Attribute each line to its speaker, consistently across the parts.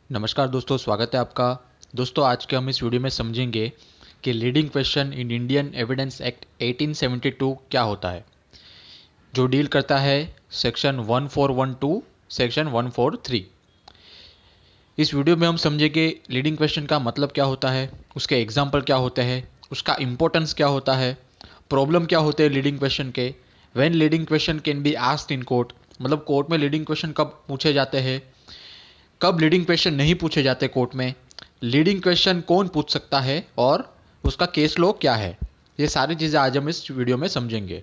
Speaker 1: नमस्कार दोस्तों, स्वागत है आपका। दोस्तों, आज के हम इस वीडियो में समझेंगे कि leading question in Indian evidence act 1872 क्या होता है, जो डील करता है सेक्शन 1412 सेक्शन 143। इस वीडियो में हम समझेंगे लीडिंग क्वेश्चन का मतलब क्या होता है, उसके एग्जाम्पल क्या होते हैं, उसका इम्पोर्टेंस क्या होता है, प्रॉब्लम क्या होते हैं लीडिंग क्वेश्चन के, when leading question can be asked in court, मतलब कोर्ट में लीडिंग क्वेश्चन कब पूछे जाते हैं, कब लीडिंग क्वेश्चन नहीं पूछे जाते कोर्ट में, लीडिंग क्वेश्चन कौन पूछ सकता है और उसका केस लॉ क्या है। ये सारी चीज़ें आज हम इस वीडियो में समझेंगे।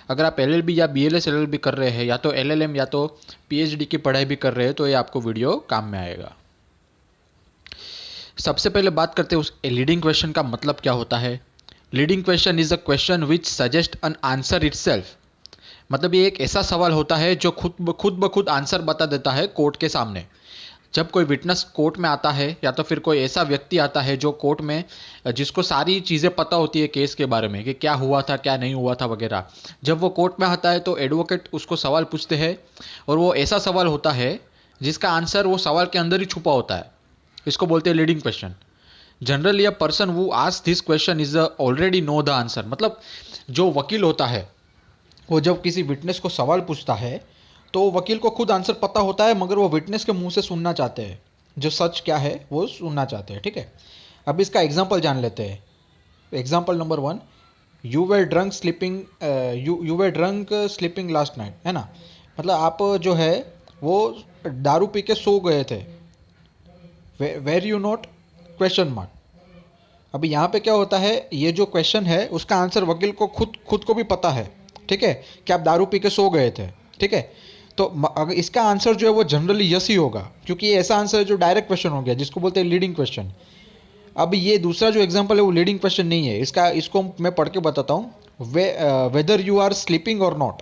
Speaker 1: अगर आप एलएलबी या बीएलएस एलएलबी कर रहे हैं, या तो एलएलएम या तो पीएचडी की पढ़ाई भी कर रहे हैं, तो ये आपको वीडियो काम में आएगा। सबसे पहले बात करते हैं उस लीडिंग क्वेश्चन का मतलब क्या होता है। Leading question is a question which suggest an answer itself. मतलब ये एक ऐसा सवाल होता है जो खुद ब खुद आंसर बता देता है कोर्ट के सामने। जब कोई विटनेस कोर्ट में आता है, या तो फिर कोई ऐसा व्यक्ति आता है जो कोर्ट में, जिसको सारी चीज़ें पता होती है केस के बारे में कि क्या हुआ था क्या नहीं हुआ था वगैरह, जब वो कोर्ट में आता है तो एडवोकेट उसको सवाल पूछते हैं, और वो ऐसा सवाल होता है जिसका आंसर वो सवाल के अंदर ही छुपा होता है। इसको बोलते हैं leading question. Generally a person who asks this question is already know the answer. मतलब जो वकील होता है, वो जब किसी विटनेस को सवाल पूछता है तो वकील को खुद आंसर पता होता है, मगर वो विटनेस के मुंह से सुनना चाहते हैं, जो सच क्या है वो सुनना चाहते हैं। ठीक है, अब इसका एग्जांपल जान लेते हैं। Example number 1, you were drunk sleeping last night, है ना। मतलब आप जो है वो दारू पी के सो गए थे। Were you note question mark. अभी यहाँ पे क्या होता है, ये जो क्वेश्चन है उसका आंसर वकील को खुद को भी पता है। ठीक है, कि आप दारू पी के सो गए थे। ठीक है, तो अगर इसका आंसर जो है वो जनरली यस ही होगा, क्योंकि ये ऐसा आंसर है जो डायरेक्ट क्वेश्चन हो गया, जिसको बोलते हैं लीडिंग क्वेश्चन। अब ये दूसरा जो एग्जांपल है वो लीडिंग क्वेश्चन नहीं है। इसको मैं पढ़ के बताता हूँ। वेदर यू आर स्लीपिंग और नॉट।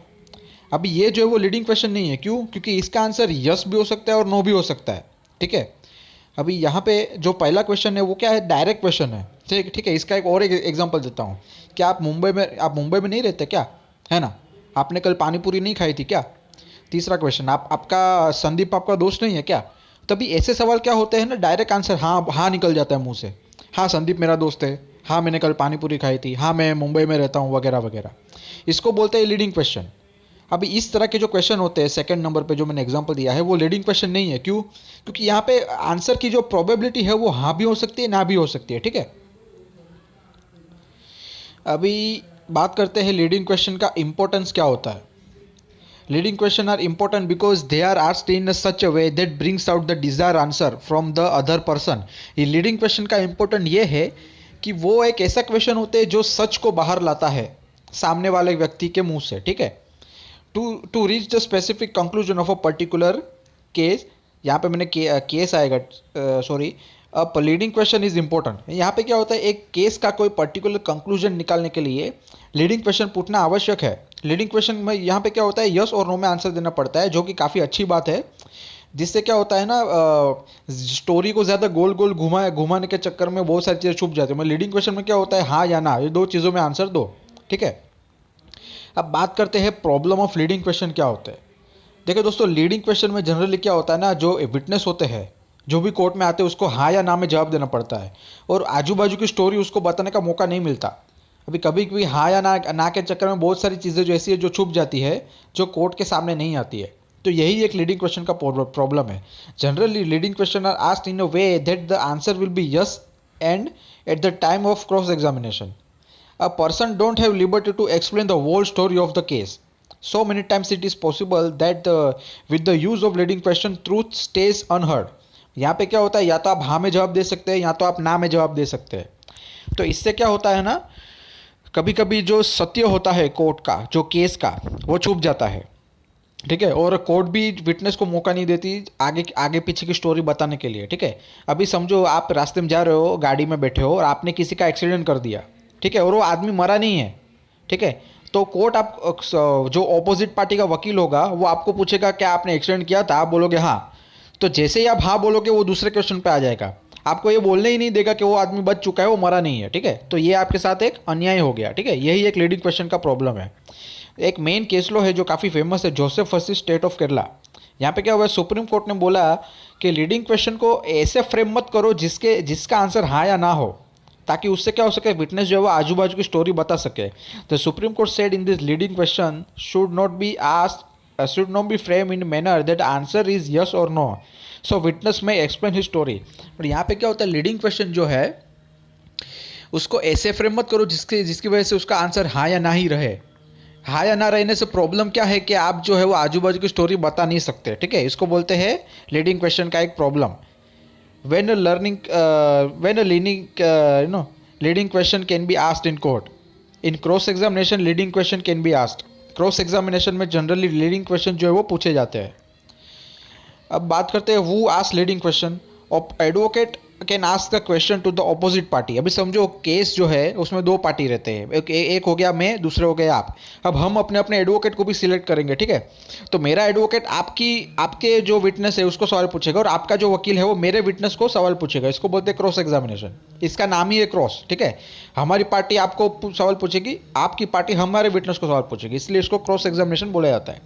Speaker 1: अभी ये जो है वो लीडिंग क्वेश्चन नहीं है। क्यों? क्योंकि इसका आंसर यस भी हो सकता है और नो भी हो सकता है। ठीक है, अभी यहाँ पे जो पहला क्वेश्चन है वो क्या है, डायरेक्ट क्वेश्चन है। ठीक है, इसका एक और एग्जाम्पल देता हूँ। क्या आप मुंबई में नहीं रहते क्या, है ना। आपने कल पानी पूरी नहीं खाई थी क्या। तीसरा क्वेश्चन, आपका संदीप आपका दोस्त नहीं है क्या। तभी ऐसे सवाल क्या होते हैं ना, डायरेक्ट आंसर हाँ हाँ निकल जाता है मुंह से। हाँ, संदीप मेरा दोस्त है, हाँ मैंने कल पानी पूरी खाई थी, हाँ मैं मुंबई में रहता हूँ, वगैरह वगैरह। इसको बोलते हैं लीडिंग क्वेश्चन। अभी इस तरह के जो क्वेश्चन होते हैं सेकंड नंबर पे जो मैंने एग्जांपल दिया है, वो लीडिंग क्वेश्चन नहीं है। क्यों? क्योंकि यहाँ पे आंसर की जो प्रोबेबिलिटी है वो हाँ भी हो सकती है, ना भी हो सकती है। ठीक है, अभी बात करते हैं लीडिंग क्वेश्चन का इंपॉर्टेंस क्या होता है। Leading question are important because they are asked in such a way that brings out the desired answer from the other person. ये लीडिंग क्वेश्चन का इम्पोर्टेंट ये है कि वो एक ऐसा क्वेश्चन होते हैं जो सच को बाहर लाता है सामने वाले व्यक्ति के मुंह से। ठीक है, to reach the specific conclusion of a particular case. यहाँ पे मैंने केस आएगा, सॉरी, अब लीडिंग क्वेश्चन इज इंपॉर्टेंट। यहाँ पे क्या होता है, एक केस का कोई पर्टिकुलर कंक्लूजन निकालने के लिए लीडिंग क्वेश्चन पूछना आवश्यक है। लीडिंग क्वेश्चन में यहाँ पे क्या होता है, यस और नो में आंसर देना पड़ता है, जो कि काफ़ी अच्छी बात है। जिससे क्या होता है ना, स्टोरी को ज़्यादा गोल गोल घुमाने के चक्कर में बहुत सारी चीज़ें छुप जाती है। लीडिंग क्वेश्चन में क्या होता है, हाँ या ना, ये दो चीज़ों में आंसर दो। ठीक है, अब बात करते हैं प्रॉब्लम ऑफ लीडिंग क्वेश्चन क्या होते हैं। देखिए दोस्तों, लीडिंग क्वेश्चन में जनरली क्या होता है ना, जो विटनेस होते हैं जो भी कोर्ट में आते हैं उसको हाँ या ना में जवाब देना पड़ता है, और आजू बाजू की स्टोरी उसको बताने का मौका नहीं मिलता। अभी कभी कभी हाँ या ना के चक्कर में बहुत सारी चीज़ें जो ऐसी है जो छुप जाती है, जो कोर्ट के सामने नहीं आती है। तो यही एक लीडिंग क्वेश्चन का प्रॉब्लम है। Generally leading question are asked in a way that the answer will be yes and at the time of cross examination a person don't have liberty to explain the whole story of the case. So many times it is possible that with the use of leading question truth stays unheard. यहाँ पे क्या होता है, या तो आप हाँ में जवाब दे सकते हैं या तो आप ना में जवाब दे सकते हैं। तो इससे क्या होता है ना, कभी कभी जो सत्य होता है कोर्ट का, जो केस का, वो छुप जाता है। ठीक है, और कोर्ट भी विटनेस को मौका नहीं देती आगे पीछे की स्टोरी बताने के लिए। ठीक है, अभी समझो आप रास्ते में जा रहे हो, गाड़ी में बैठे हो और आपने किसी का एक्सीडेंट कर दिया। ठीक है, और वो आदमी मरा नहीं है। ठीक है, तो कोर्ट आप जो ऑपोजिट पार्टी का वकील होगा वो आपको पूछेगा क्या आपने एक्सीडेंट किया था, आप बोलोगे हाँ। तो जैसे ही आप हाँ बोलोगे वो दूसरे क्वेश्चन पे आ जाएगा, आपको ये बोलने ही नहीं देगा कि वो आदमी बच चुका है, वो मरा नहीं है। ठीक है, तो ये आपके साथ एक अन्याय हो गया। ठीक है, यही एक लीडिंग क्वेश्चन का प्रॉब्लम है। एक मेन केस लो है जो काफ़ी फेमस है, Joseph versus state of Kerala. यहाँ पे क्या हुआ, सुप्रीम कोर्ट ने बोला कि लीडिंग क्वेश्चन को ऐसे फ्रेम मत करो जिसका आंसर हाँ या ना हो, ताकि उससे क्या हो सके, विटनेस जो है वो आजू बाजू की स्टोरी बता सके। The supreme court said in this leading question should not be frame in manner that answer is yes और नो, सो विटनेस में एक्सप्लेन हिज स्टोरी। पर यहाँ पे क्या होता है, लीडिंग क्वेश्चन जो है उसको ऐसे फ्रेम मत करो जिसकी वजह से उसका आंसर हाँ या ना ही रहे। हाँ या ना रहने से प्रॉब्लम क्या है कि आप जो है वो आजू बाजू की स्टोरी बता नहीं सकते, ठीक है। इसको बोलते हैं लीडिंग क्वेश्चन का एक problem. when a learning when a leading leading question can be asked in court. In cross examination leading question can be asked. Cross examination में जनरली लीडिंग क्वेश्चन जो है वो पूछे जाते हैं। अब बात करते हैं who ask leading question. Advocate can ask the question to the opposite party. अभी समझो केस जो है उसमें दो पार्टी रहते हैं, एक हो गया मैं, दूसरे हो गए आप। अब हम अपने अपने एडवोकेट को भी सिलेक्ट करेंगे, ठीक है। तो मेरा एडवोकेट आपके जो विटनेस है उसको सवाल पूछेगा और आपका जो वकील है वो मेरे विटनेस को सवाल पूछेगा। इसको बोलते हैं क्रॉस एग्जामिनेशन। इसका नाम ही है क्रॉस, ठीक है। हमारी पार्टी आपको सवाल पूछेगी, आपकी पार्टी हमारे विटनेस को सवाल पूछेगी, इसलिए इसको क्रॉस एग्जामिनेशन बोला जाता है।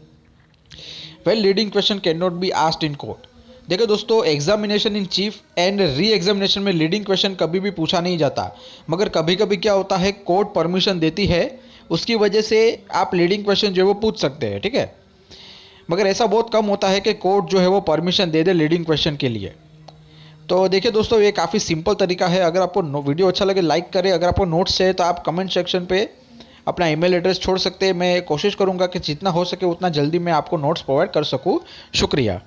Speaker 1: Well leading question can not be asked in court. देखो दोस्तों, examination in cheap and re examination में लीडिंग क्वेश्चन कभी भी पूछा नहीं जाता, मगर कभी कभी क्या होता है, कोर्ट परमिशन देती है, उसकी वजह से आप लीडिंग क्वेश्चन जो है वो पूछ सकते हैं, ठीक है। मगर ऐसा बहुत कम होता है कि कोर्ट जो है वो परमिशन दे दे लीडिंग क्वेश्चन के लिए। तो देखिए दोस्तों, ये काफ़ी सिंपल तरीका है। अगर आपको वीडियो अच्छा लगे लाइक करें, अगर आपको नोट्स चाहिए तो आप कमेंट सेक्शन पे अपना ईमेल एड्रेस छोड़ सकते हैं। मैं कोशिश करूँगा कि जितना हो सके उतना जल्दी मैं आपको नोट्स प्रोवाइड कर सकूँ। शुक्रिया।